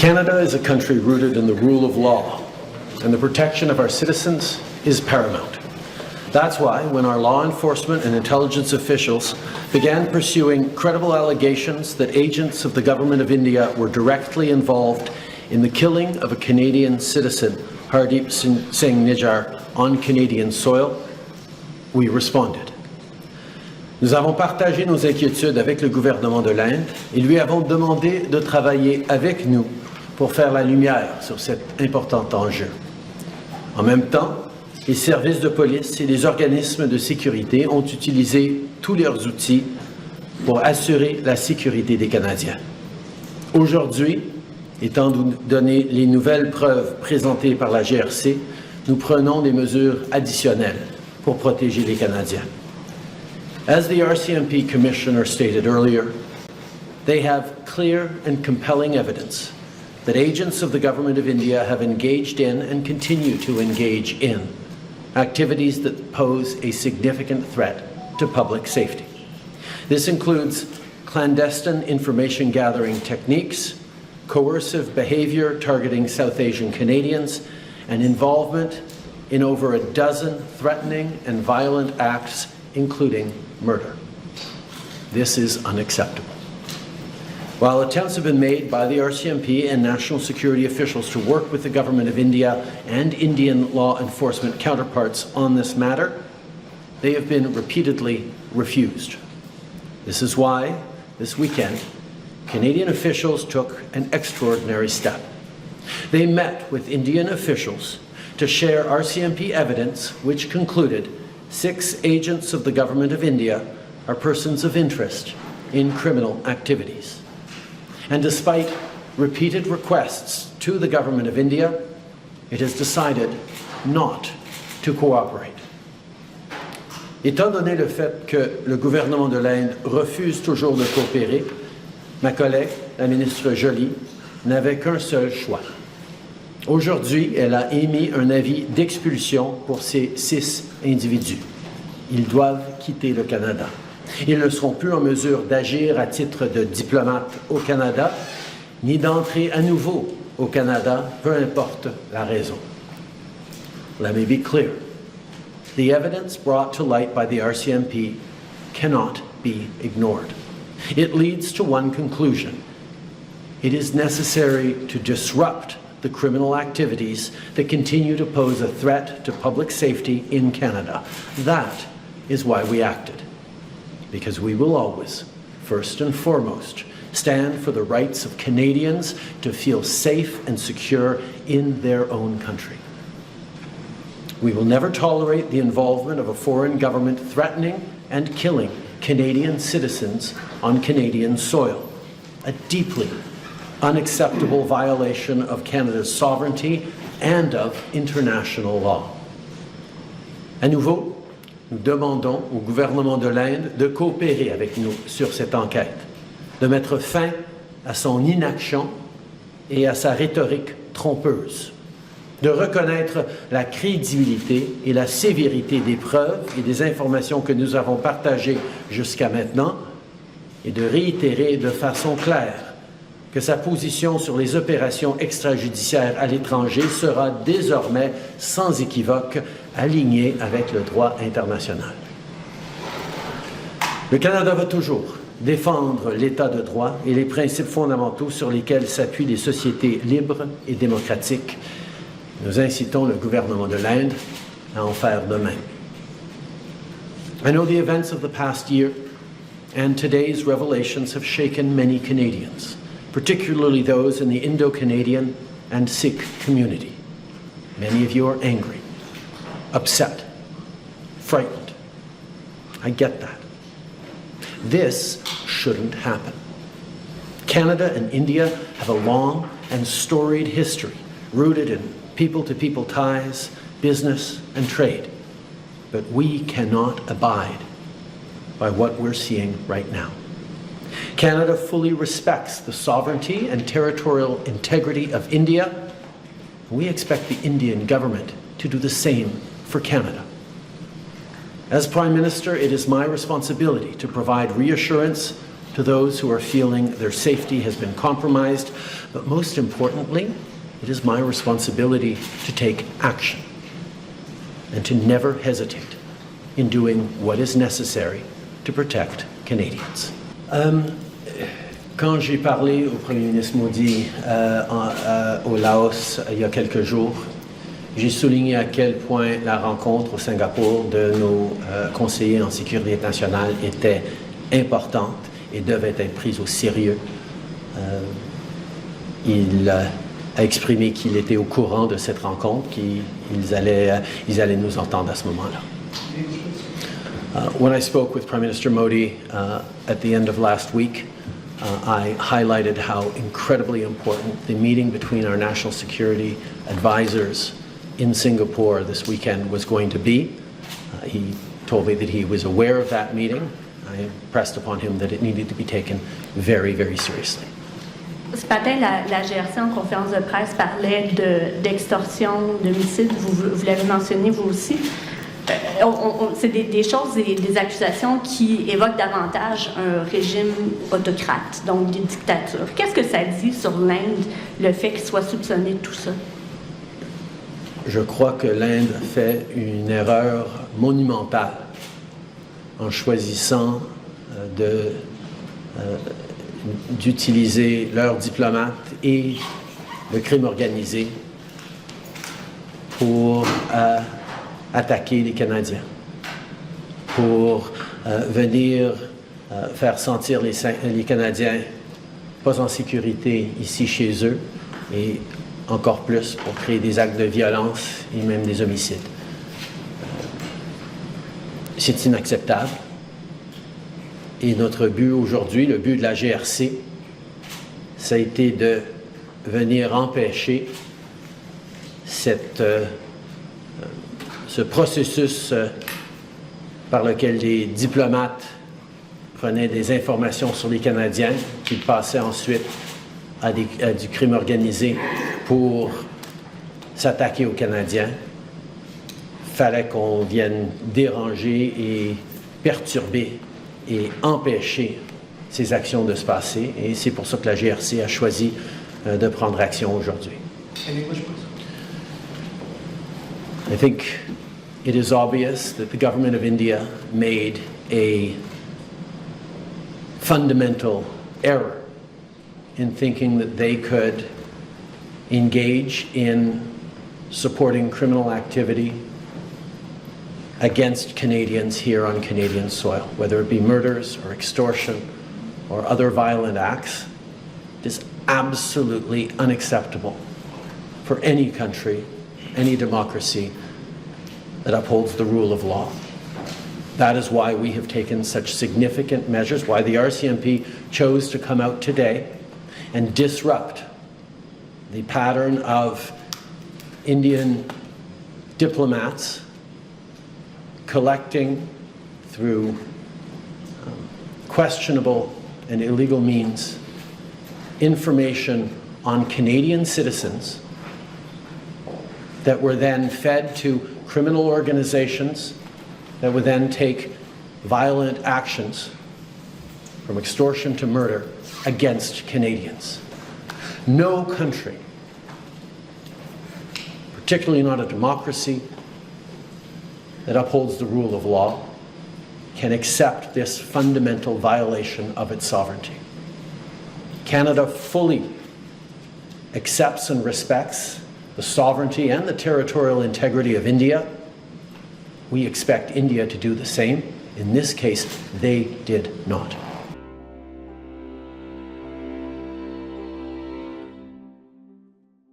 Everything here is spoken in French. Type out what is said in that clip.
Canada is a country rooted in the rule of law, and the protection of our citizens is paramount. That's why, when our law enforcement and intelligence officials began pursuing credible allegations that agents of the Government of India were directly involved in the killing of a Canadian citizen, Hardeep Singh Nijjar, on Canadian soil, we responded. Nous avons partagé nos inquiétudes avec le gouvernement de l'Inde et lui avons demandé de travailler avec nous pour faire la lumière sur cet important enjeu. En même temps, les services de police et les organismes de sécurité ont utilisé tous leurs outils pour assurer la sécurité des Canadiens. Aujourd'hui, étant donné les nouvelles preuves présentées par la GRC, nous prenons des mesures additionnelles pour protéger les Canadiens. As the RCMP Commissioner stated earlier, they have clear and compelling evidence that agents of the Government of India have engaged in and continue to engage in activities that pose a significant threat to public safety. This includes clandestine information gathering techniques, coercive behavior targeting South Asian Canadians, and involvement in over a dozen threatening and violent acts, including murder. This is unacceptable. While attempts have been made by the RCMP and national security officials to work with the Government of India and Indian law enforcement counterparts on this matter, they have been repeatedly refused. This is why, this weekend, Canadian officials took an extraordinary step. They met with Indian officials to share RCMP evidence which concluded 6 agents of the Government of India are persons of interest in criminal activities. And despite repeated requests to the Government of India, it has decided not to cooperate. Étant donné le fait que le gouvernement de l'Inde refuse toujours de coopérer, ma collègue, la ministre Joly, n'avait qu'un seul choix. Aujourd'hui, elle a émis un avis d'expulsion pour ces 6 individus. Ils doivent quitter le Canada. Ils ne seront plus en mesure d'agir à titre de diplomate au Canada, ni d'entrer à nouveau au Canada, peu importe la raison. Let me be clear. The evidence brought to light by the RCMP cannot be ignored. It leads to one conclusion. It is necessary to disrupt the criminal activities that continue to pose a threat to public safety in Canada. That is why we acted. Because we will always, first and foremost, stand for the rights of Canadians to feel safe and secure in their own country. We will never tolerate the involvement of a foreign government threatening and killing Canadian citizens on Canadian soil, a deeply unacceptable violation of Canada's sovereignty and of international law. À nouveau, nous demandons au gouvernement de l'Inde de coopérer avec nous sur cette enquête, de mettre fin à son inaction et à sa rhétorique trompeuse, de reconnaître la crédibilité et la sévérité des preuves et des informations que nous avons partagées jusqu'à maintenant et de réitérer de façon claire que sa position sur les opérations extrajudiciaires à l'étranger sera désormais sans équivoque alignée avec le droit international. Le Canada va toujours défendre l'État de droit et les principes fondamentaux sur lesquels s'appuient les sociétés libres et démocratiques. Nous incitons le gouvernement de l'Inde à en faire de même. I know the events of the past year and today's revelations have shaken many Canadians, particularly those in the Indo-Canadian and Sikh community. Many of you are angry, upset, frightened. I get that. This shouldn't happen. Canada and India have a long and storied history rooted in people-to-people ties, business, and trade. But we cannot abide by what we're seeing right now. Canada fully respects the sovereignty and territorial integrity of India. We expect the Indian government to do the same for Canada. As Prime Minister, it is my responsibility to provide reassurance to those who are feeling their safety has been compromised, but most importantly, it is my responsibility to take action and to never hesitate in doing what is necessary to protect Canadians. Quand j'ai parlé au Premier ministre Modi au Laos il y a quelques jours, j'ai souligné à quel point la rencontre au Singapour de nos conseillers en sécurité nationale était importante et devait être prise au sérieux. Il a exprimé qu'il était au courant de cette rencontre, qu'ils allaient nous entendre à ce moment-là. When I spoke with Prime Minister Modi at the end of last week, I highlighted how incredibly important the meeting between our national security advisors in Singapore this weekend was going to be. He told me that he was aware of that meeting. I impressed upon him that it needed to be taken very, very seriously. Ce matin, la GRC en conférence de presse parlait d'extorsion, d'homicide. Vous l'avez mentionné vous aussi. C'est des choses, des accusations qui évoquent davantage un régime autocrate, donc des dictatures. Qu'est-ce que ça dit sur l'Inde, le fait qu'il soit soupçonné de tout ça? Je crois que l'Inde fait une erreur monumentale en choisissant d'utiliser leurs diplomates et le crime organisé pour attaquer les Canadiens, pour venir faire sentir les Canadiens pas en sécurité ici chez eux, et encore plus pour créer des actes de violence et même des homicides. C'est inacceptable. Et notre but aujourd'hui, le but de la GRC, ça a été de venir empêcher ce processus par lequel les diplomates prenaient des informations sur les Canadiens, qui passaient ensuite à du crime organisé pour s'attaquer aux Canadiens. Il fallait qu'on vienne déranger et perturber et empêcher ces actions de se passer. Et c'est pour ça que la GRC a choisi de prendre action aujourd'hui. I think it is obvious that the government of India made a fundamental error in thinking that they could engage in supporting criminal activity against Canadians here on Canadian soil, whether it be murders or extortion or other violent acts. It is absolutely unacceptable for any country, any democracy that upholds the rule of law. That is why we have taken such significant measures, why the RCMP chose to come out today and disrupt the pattern of Indian diplomats collecting through questionable and illegal means information on Canadian citizens that were then fed to criminal organizations that would then take violent actions from extortion to murder against Canadians. No country, particularly not a democracy that upholds the rule of law, can accept this fundamental violation of its sovereignty. Canada fully accepts and respects the sovereignty and the territorial integrity of India. We expect India to do the same. In this case, they did not.